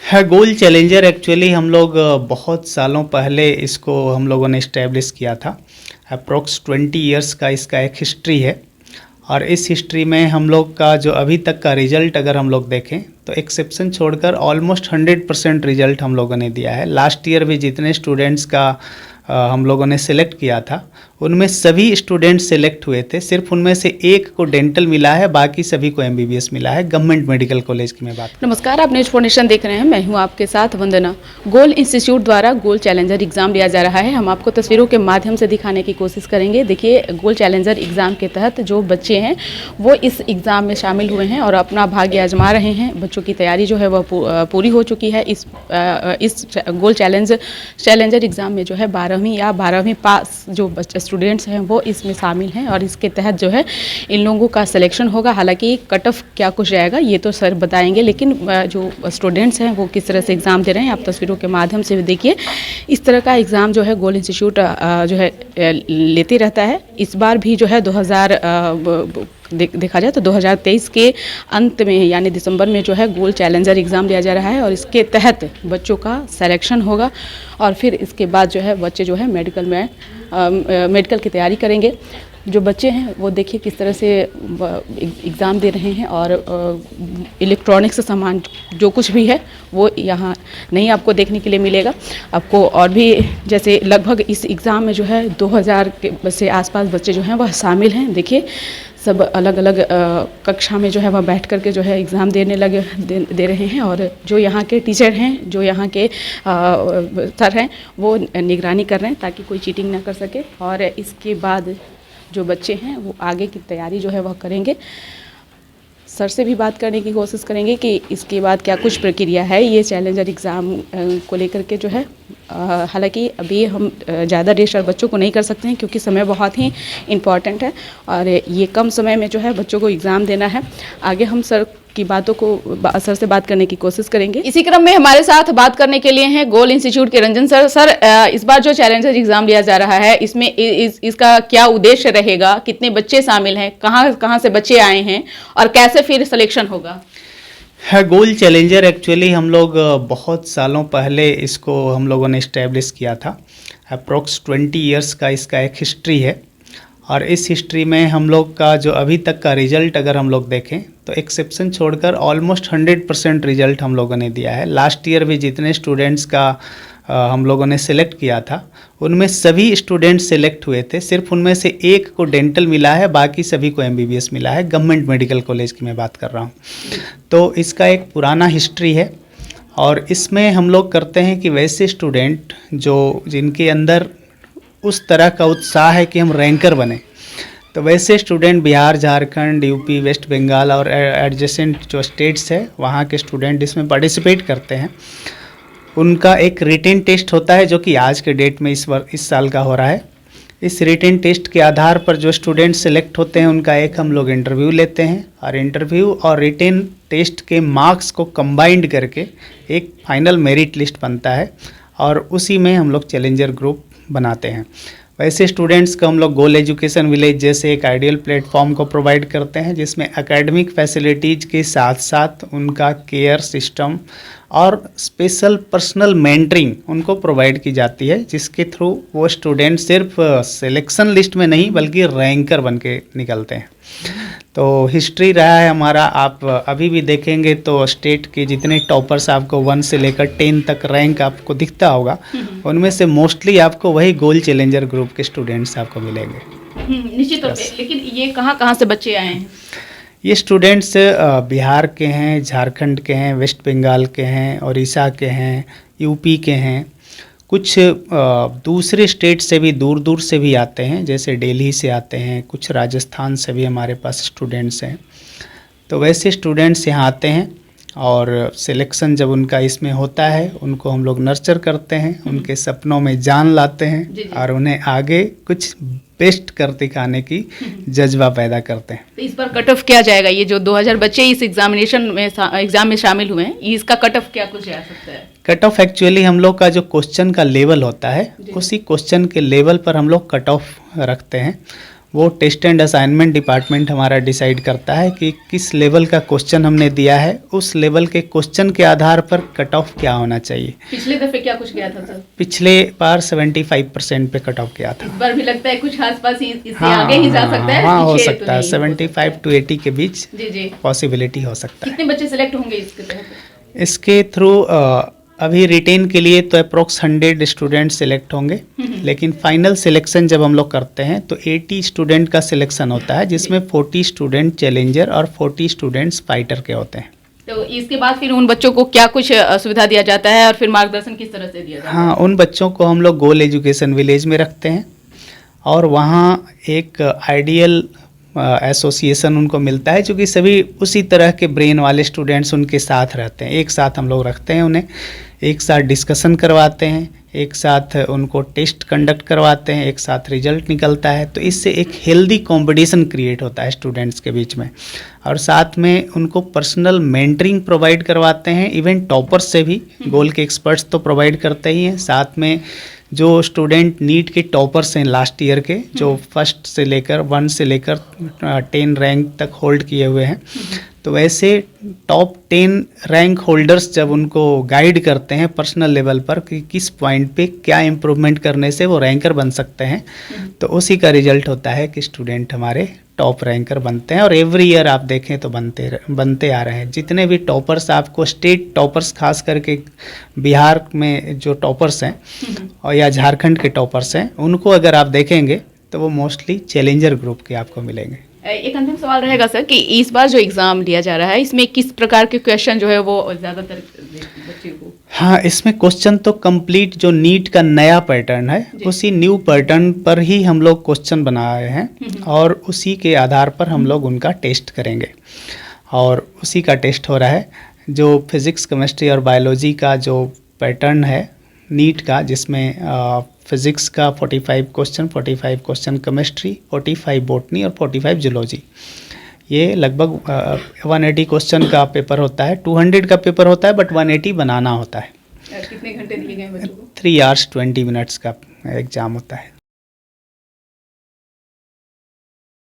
है गोल challenger. Actually हम लोग बहुत सालों पहले इसको हम लोगों ने इस्टेब्लिश किया था। अप्रोक्स 20 इयर्स का इसका एक हिस्ट्री है और इस हिस्ट्री में हम लोग का जो अभी तक का रिज़ल्ट अगर हम लोग देखें तो एक्सेप्शन छोड़कर ऑलमोस्ट 100% रिज़ल्ट हम लोगों ने दिया है। लास्ट ईयर भी जितने स्टूडेंट्स का हम लोगों ने सिलेक्ट किया था उनमें सभी स्टूडेंट्स सिलेक्ट हुए थे। सिर्फ उनमें से एक को डेंटल मिला है, बाकी सभी को एमबीबीएस मिला है। गवर्नमेंट मेडिकल कॉलेज की मैं बात। नमस्कार, आप न्यूज फाउंडेशन देख रहे हैं। मैं हूं आपके साथ वंदना। गोल इंस्टीट्यूट द्वारा गोल चैलेंजर एग्जाम लिया जा रहा है। हम आपको तस्वीरों के माध्यम से दिखाने की कोशिश करेंगे। देखिए, गोल चैलेंजर एग्जाम के तहत जो बच्चे हैं वो इस एग्ज़ाम में शामिल हुए हैं और अपना भाग्य आजमा रहे हैं। बच्चों की तैयारी जो है वह पूरी हो चुकी है। इस गोल चैलेंजर एग्ज़ाम में जो है 12वीं या 12वीं पास जो स्टूडेंट्स हैं वो इसमें शामिल हैं और इसके तहत जो है इन लोगों का सिलेक्शन होगा। हालांकि कट ऑफ क्या कुछ रहेगा ये तो सर बताएंगे, लेकिन जो स्टूडेंट्स हैं वो किस तरह से एग्ज़ाम दे रहे हैं आप तस्वीरों के माध्यम से देखिए। इस तरह का एग्ज़ाम जो है गोल इंस्टीट्यूट जो है लेते रहता है। इस बार भी जो है देखा जाए तो 2023 के अंत में यानी दिसंबर में जो है गोल चैलेंजर एग्ज़ाम लिया जा रहा है और इसके तहत बच्चों का सिलेक्शन होगा और फिर इसके बाद जो है बच्चे जो है मेडिकल की तैयारी करेंगे। जो बच्चे हैं वो देखिए किस तरह से एग्ज़ाम दे रहे हैं और इलेक्ट्रॉनिक्स सामान जो कुछ भी है वो यहाँ नहीं आपको देखने के लिए मिलेगा। आपको और भी जैसे लगभग इस एग्ज़ाम में जो है 2000 के से आसपास बच्चे जो हैं वह शामिल हैं। देखिए, सब अलग अलग कक्षा में जो है वह बैठ करके जो है एग्ज़ाम दे रहे हैं और जो यहाँ के टीचर हैं, जो यहाँ के सर हैं वो निगरानी कर रहे हैं ताकि कोई चीटिंग ना कर सके। और इसके बाद जो बच्चे हैं वो आगे की तैयारी जो है वह करेंगे। सर से भी बात करने की कोशिश करेंगे कि इसके बाद क्या कुछ प्रक्रिया है ये चैलेंजर एग्ज़ाम को लेकर के जो है। हालांकि अभी हम ज़्यादा डिस्टर बच्चों को नहीं कर सकते हैं क्योंकि समय बहुत ही इम्पॉर्टेंट है और ये कम समय में जो है बच्चों को एग्ज़ाम देना है। आगे हम सर की बातों को सर से बात करने की कोशिश करेंगे। इसी क्रम में हमारे साथ बात करने के लिए हैं गोल इंस्टीट्यूट के रंजन सर। सर, इस बार जो चैलेंजर एग्जाम लिया जा रहा है इसमें इसका क्या उद्देश्य रहेगा, कितने बच्चे शामिल हैं, कहाँ से बच्चे आए हैं और कैसे फिर सिलेक्शन होगा? है गोल चैलेंजर। एक्चुअली हम लोग बहुत सालों पहले इसको हम लोगों ने इस्टेब्लिश किया था। अप्रोक्स 20 इयर्स का इसका एक हिस्ट्री है और इस हिस्ट्री में हम लोग का जो अभी तक का रिज़ल्ट अगर हम लोग देखें तो एक्सेप्शन छोड़कर ऑलमोस्ट 100% रिज़ल्ट हम लोगों ने दिया है। लास्ट ईयर भी जितने स्टूडेंट्स का हम लोगों ने सिलेक्ट किया था उनमें सभी स्टूडेंट्स सिलेक्ट हुए थे। सिर्फ उनमें से एक को डेंटल मिला है, बाकी सभी को एमबीबीएस मिला है। गवर्नमेंट मेडिकल कॉलेज की मैं बात कर रहा हूँ। तो इसका एक पुराना हिस्ट्री है और इसमें हम लोग करते हैं कि वैसे स्टूडेंट जिनके अंदर उस तरह का उत्साह है कि हम रैंकर बने, तो वैसे स्टूडेंट बिहार, झारखंड, यूपी, वेस्ट बंगाल और एडजेसेंट जो स्टेट्स है वहाँ के स्टूडेंट इसमें पार्टिसिपेट करते हैं। उनका एक रिटेन टेस्ट होता है जो कि आज के डेट में इस साल का हो रहा है। इस रिटेन टेस्ट के आधार पर जो स्टूडेंट सेलेक्ट होते हैं उनका एक हम लोग इंटरव्यू लेते हैं और इंटरव्यू और रिटेन टेस्ट के मार्क्स को कंबाइंड करके एक फाइनल मेरिट लिस्ट बनता है और उसी में हम लोग चैलेंजर ग्रुप बनाते हैं। वैसे स्टूडेंट्स को हम लोग गोल एजुकेशन विलेज जैसे एक आइडियल प्लेटफॉर्म को प्रोवाइड करते हैं जिसमें एकेडमिक फैसिलिटीज़ के साथ साथ उनका केयर सिस्टम और स्पेशल पर्सनल मेंटरिंग उनको प्रोवाइड की जाती है, जिसके थ्रू वो स्टूडेंट सिर्फ सिलेक्शन लिस्ट में नहीं बल्कि रैंकर बन के निकलते हैं। तो हिस्ट्री रहा है हमारा। आप अभी भी देखेंगे तो स्टेट के जितने टॉपर्स आपको 1 से लेकर 10 तक रैंक आपको दिखता होगा उनमें से मोस्टली आपको वही गोल चैलेंजर ग्रुप के स्टूडेंट्स आपको मिलेंगे। निश्चित तौर पे। लेकिन ये कहाँ से बच्चे आए हैं? ये स्टूडेंट्स बिहार के हैं, झारखंड के हैं, वेस्ट बंगाल के हैं, उड़ीसा के हैं, यूपी के हैं, कुछ दूसरे स्टेट से भी दूर से भी आते हैं, जैसे दिल्ली से आते हैं, कुछ राजस्थान से भी हमारे पास स्टूडेंट्स हैं। तो वैसे स्टूडेंट्स यहाँ आते हैं और सिलेक्शन जब उनका इसमें होता है उनको हम लोग नर्चर करते हैं, उनके सपनों में जान लाते हैं और उन्हें आगे कुछ बेस्ट कर दिखाने की जज्बा पैदा करते हैं। तो इस पर कट ऑफ क्या जाएगा? ये जो 2000 बच्चे इस एग्जाम में शामिल हुए हैं, इसका कट ऑफ क्या कुछ जा सकता है? कट ऑफ एक्चुअली हम लोग का जो क्वेश्चन का लेवल होता है उसी क्वेश्चन के लेवल पर हम लोग कट ऑफ रखते हैं। वो टेस्ट एंड असाइनमेंट डिपार्टमेंट हमारा डिसाइड करता है कि किस लेवल का क्वेश्चन हमने दिया है, उस लेवल के क्वेश्चन के आधार पर कट ऑफ क्या होना चाहिए। पिछले दफे क्या कुछ गया था सर? पिछले बार 75% पे कट ऑफ गया था। इस बार भी लगता है कुछ आसपास ही, इससे आगे ही जा सकता है। हाँ हो पीछे तो सकता है, नहीं 75 to 80 के बीच जी जी। पॉसिबिलिटी हो सकता है। कितने बच्चे सिलेक्ट होंगे इसके तहत? इसके थ्रू अभी रिटेन के लिए तो अप्रोक्स 100 स्टूडेंट सिलेक्ट होंगे, लेकिन फाइनल सिलेक्शन जब हम लोग करते हैं तो 80 स्टूडेंट का सिलेक्शन होता है, जिसमें 40 स्टूडेंट चैलेंजर और 40 स्टूडेंट्स फाइटर के होते हैं। तो इसके बाद फिर उन बच्चों को क्या कुछ सुविधा दिया जाता है और फिर मार्गदर्शन किस तरह से दिया जाता है? हाँ, उन बच्चों को हम लोग गोल एजुकेशन विलेज में रखते हैं और वहाँ एक आइडियल एसोसिएशन उनको मिलता है, जो कि सभी उसी तरह के ब्रेन वाले स्टूडेंट्स उनके साथ रहते हैं। एक साथ हम लोग रखते हैं उन्हें, एक साथ डिस्कशन करवाते हैं, एक साथ उनको टेस्ट कंडक्ट करवाते हैं, एक साथ रिजल्ट निकलता है। तो इससे एक हेल्दी कंपटीशन क्रिएट होता है स्टूडेंट्स के बीच में, और साथ में उनको पर्सनल मेंटरिंग प्रोवाइड करवाते हैं। इवन टॉपर्स से भी गोल के एक्सपर्ट्स तो प्रोवाइड करते ही हैं, साथ में जो स्टूडेंट नीट के टॉपर्स हैं लास्ट ईयर के, जो फर्स्ट से लेकर 1 से लेकर 10 रैंक तक होल्ड किए हुए हैं, तो वैसे टॉप 10 रैंक होल्डर्स जब उनको गाइड करते हैं पर्सनल लेवल पर कि किस पॉइंट पे क्या इम्प्रूवमेंट करने से वो रैंकर बन सकते हैं, तो उसी का रिजल्ट होता है कि स्टूडेंट हमारे टॉप रैंकर बनते हैं। और एवरी ईयर आप देखें तो बनते आ रहे हैं। जितने भी टॉपर्स, आपको स्टेट टॉपर्स खास करके बिहार में जो टॉपर्स हैं और या झारखंड के टॉपर्स हैं, उनको अगर आप देखेंगे तो वो मोस्टली चैलेंजर ग्रुप के आपको मिलेंगे। एक अंतिम सवाल रहेगा सर कि इस बार जो एग्जाम लिया जा रहा है इसमें किस प्रकार के क्वेश्चन जो है वो ज़्यादातर बच्चे को? हाँ, इसमें क्वेश्चन तो कंप्लीट जो नीट का नया पैटर्न है उसी न्यू पैटर्न पर ही हम लोग क्वेश्चन बनाए हैं और उसी के आधार पर हम लोग उनका टेस्ट करेंगे। और उसी का टेस्ट हो रहा है जो फिज़िक्स, केमिस्ट्री और बायोलॉजी का जो पैटर्न है नीट का, जिसमें फिज़िक्स का 45 क्वेश्चन केमिस्ट्री, 45 बॉटनी और 45 जूलॉजी। ये लगभग 180 क्वेश्चन का पेपर होता है। 200 का पेपर होता है बट 180 बनाना होता है। कितने घंटे दिए गए बच्चों को? 3 hours 20 minutes का एग्ज़ाम होता है।